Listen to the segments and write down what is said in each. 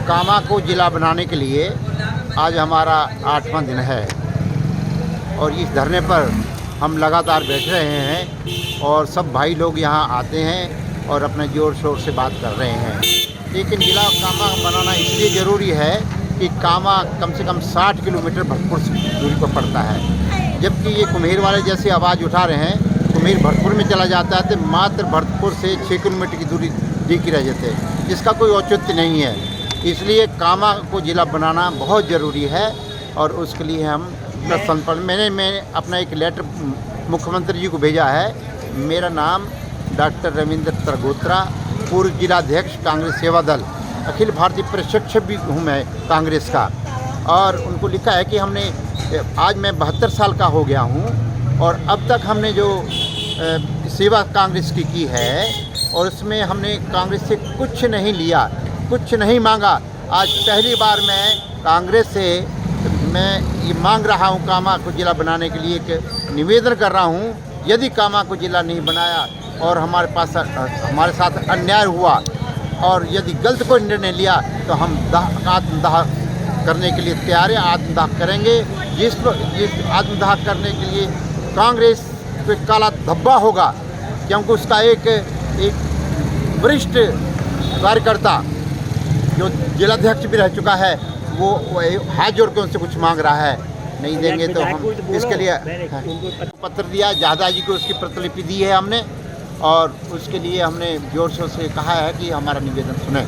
कामा को जिला बनाने के लिए आज हमारा 8वां दिन है और इस धरने पर हम लगातार बैठ रहे हैं और सब भाई लोग यहाँ आते हैं और अपने ज़ोर शोर से बात कर रहे हैं। लेकिन जिला कामा बनाना इसलिए ज़रूरी है कि कामा कम से कम 60 किलोमीटर भरतपुर से दूरी पर पड़ता है, जबकि ये कुम्हेर वाले जैसे आवाज़ उठा रहे हैं कुम्हेर भरतपुर में चला जाता है तो मात्र भरतपुर से 6 किलोमीटर की दूरी दिख रह जाते हैं, जिसका कोई औचित्य नहीं है। इसलिए कामा को जिला बनाना बहुत ज़रूरी है और उसके लिए हम संपर्क मैंने अपना एक लेटर मुख्यमंत्री जी को भेजा है। मेरा नाम डॉक्टर रविंद्र तरगोत्रा, पूर्व जिलाध्यक्ष कांग्रेस सेवा दल, अखिल भारतीय प्रशिक्षक भी हूँ मैं कांग्रेस का, और उनको लिखा है कि हमने आज मैं 72 साल का हो गया हूँ और अब तक हमने जो सेवा कांग्रेस की है और उसमें हमने कांग्रेस से कुछ नहीं लिया, कुछ नहीं मांगा। आज पहली बार मैं कांग्रेस से मैं ये मांग रहा हूँ कामा को जिला बनाने के लिए एक निवेदन कर रहा हूँ। यदि कामा को जिला नहीं बनाया और हमारे साथ अन्याय हुआ और यदि गलत कोई निर्णय लिया तो हम आत्मदाह करने के लिए तैयार हैं, आत्मदाह करेंगे। जिस आत्मदाह करने के लिए कांग्रेस पे काला धब्बा होगा, क्योंकि उसका एक वरिष्ठ कार्यकर्ता जो जिलाध्यक्ष भी रह चुका है वो हाथ जोड़ के उनसे कुछ मांग रहा है, नहीं देंगे तो हम इसके लिए पत्र दिया, जहादा जी को उसकी प्रतिलिपि दी है हमने और उसके लिए हमने जोर शोर से कहा है कि हमारा निवेदन सुने,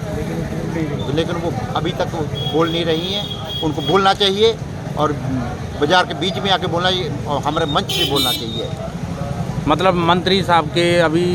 लेकिन वो अभी तक बोल नहीं रही हैं। उनको बोलना चाहिए और बाजार के बीच में आके बोलना चाहिए और हमारे मंच से बोलना चाहिए। मतलब मंत्री साहब के अभी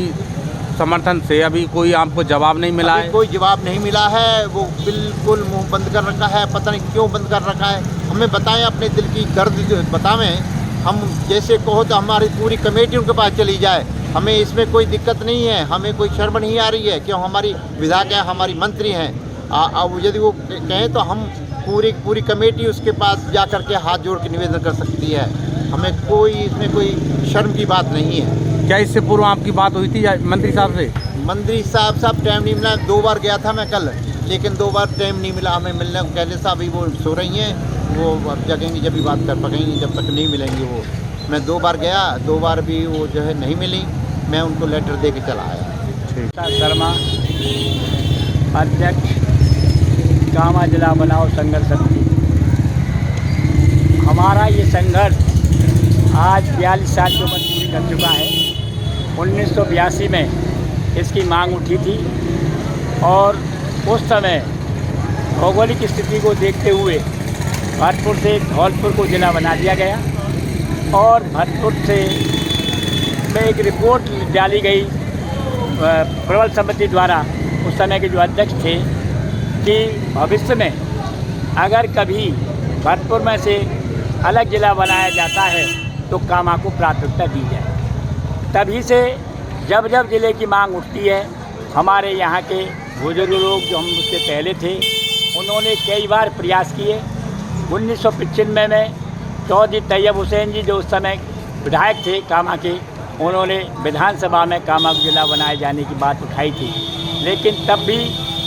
समर्थन से अभी कोई आपको जवाब नहीं मिला है? कोई जवाब नहीं मिला है, वो बिल्कुल मुंह बंद कर रखा है, पता नहीं क्यों बंद कर रखा है। हमें बताएं, अपने दिल की दर्द बतावें, हम जैसे कहो तो हमारी पूरी कमेटी उनके पास चली जाए, हमें इसमें कोई दिक्कत नहीं है, हमें कोई शर्म नहीं आ रही है, क्यों हमारी विधायक हैं, हमारी मंत्री हैं। अब यदि वो कहें तो हम पूरी कमेटी उसके पास जा कर के हाथ जोड़ के निवेदन कर सकती है, हमें कोई इसमें कोई शर्म की बात नहीं है। क्या इससे पूर्व आपकी बात हुई थी मंत्री साहब से? मंत्री साहब टाइम नहीं मिला, 2 बार गया था मैं कल, लेकिन 2 बार टाइम नहीं मिला हमें मिलने को। कहले साहब अभी वो सो रही हैं, वो अब जगेंगी जब भी बात कर पाएंगी, जब तक नहीं मिलेंगी वो। मैं 2 बार गया, 2 बार भी वो जो है नहीं मिली, मैं उनको लेटर दे के चला आया। शर्मा, अध्यक्ष कामा जिला बनाओ संघर्ष समिति। हमारा ये संघर्ष आज 42 साल की उम्र पूरी कर चुका है। 1982 में इसकी मांग उठी थी और उस समय भौगोलिक स्थिति को देखते हुए भरतपुर से धौलपुर को जिला बना दिया गया और भरतपुर से में एक रिपोर्ट डाली गई प्रबल समिति द्वारा, उस समय के जो अध्यक्ष थे, कि भविष्य में अगर कभी भरतपुर में से अलग जिला बनाया जाता है तो कामा को प्राथमिकता दी जाए। तभी से जब जब जिले की मांग उठती है, हमारे यहाँ के बुजुर्ग लोग जो हम उससे पहले थे उन्होंने कई बार प्रयास किए। 1995 में चौधरी तैयब हुसैन जी जो उस समय विधायक थे कामा के, उन्होंने विधानसभा में कामा को जिला बनाए जाने की बात उठाई थी, लेकिन तब भी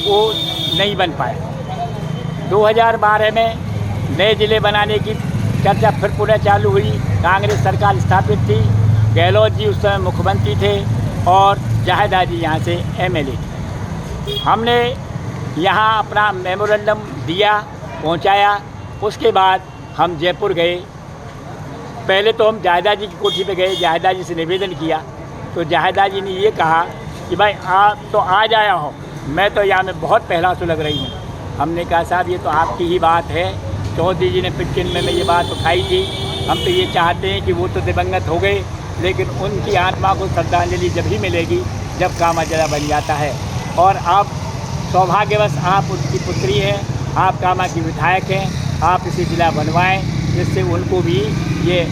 वो नहीं बन पाया। 2012 में नए ज़िले बनाने की चर्चा फिर पुनः चालू हुई। कांग्रेस सरकार स्थापित थी, गहलोत जी उस समय मुख्यमंत्री थे और जाहिदा जी यहाँ से MLA थे। हमने यहाँ अपना मेमोरेंडम दिया, पहुँचाया। उसके बाद हम जयपुर गए। पहले तो हम जाहिदा जी की कोठी पे गए, जाहिदा जी से निवेदन किया तो जाहिदा जी ने ये कहा कि भाई आप तो आज आया हो, मैं तो यहाँ में बहुत पहला से लग रही हूँ। हमने कहा साहब ये तो आपकी ही बात है, चौधरी जी ने 95 में ये बात उठाई थी, हम तो ये चाहते हैं कि वो तो दिवंगत हो गए, लेकिन उनकी आत्मा को श्रद्धांजलि जब ही मिलेगी जब कामा जिला बन जाता है। और आप सौभाग्यवश आप उनकी पुत्री हैं, आप कामा की विधायक हैं, आप इसे जिला बनवाएं, जिससे उनको भी ये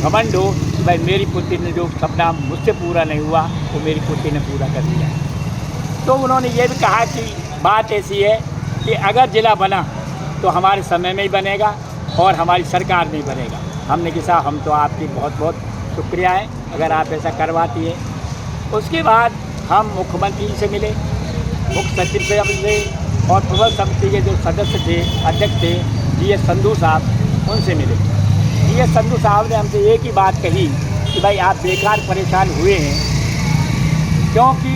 घमंड हो कि भाई मेरी पुत्री ने जो सपना मुझसे पूरा नहीं हुआ वो मेरी पुत्री ने पूरा कर दिया। तो उन्होंने ये भी कहा कि बात ऐसी है कि अगर जिला बना तो हमारे समय में ही बनेगा और हमारी सरकार में ही बनेगा। हमने कहा साहब हम तो आपकी बहुत बहुत शुक्रिया है अगर आप ऐसा करवाती है। उसके बाद हम मुख्यमंत्री से मिले, मुख्य सचिव से मिले, और प्रबंध समिति के जो सदस्य थे, अध्यक्ष थे जी.एस. संधू साहब, उनसे मिले। जी.एस. संधू साहब ने हमसे एक ही बात कही कि भाई आप बेकार परेशान हुए हैं, क्योंकि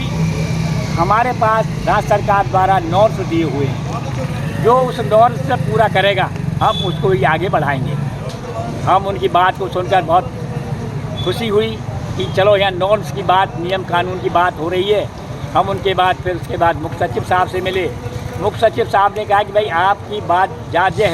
हमारे पास राज्य सरकार द्वारा नॉर्म्स दिए हुए हैं, जो उस नॉर्म्स से पूरा करेगा हम उसको ही आगे बढ़ाएंगे। हम उनकी बात को सुनकर बहुत खुशी हुई कि चलो यहाँ नॉर्म्स की बात, नियम कानून की बात हो रही है। हम उनके बाद फिर उसके बाद मुख्य सचिव साहब से मिले। मुख्य सचिव साहब ने कहा कि भाई आपकी बात जायज़ है।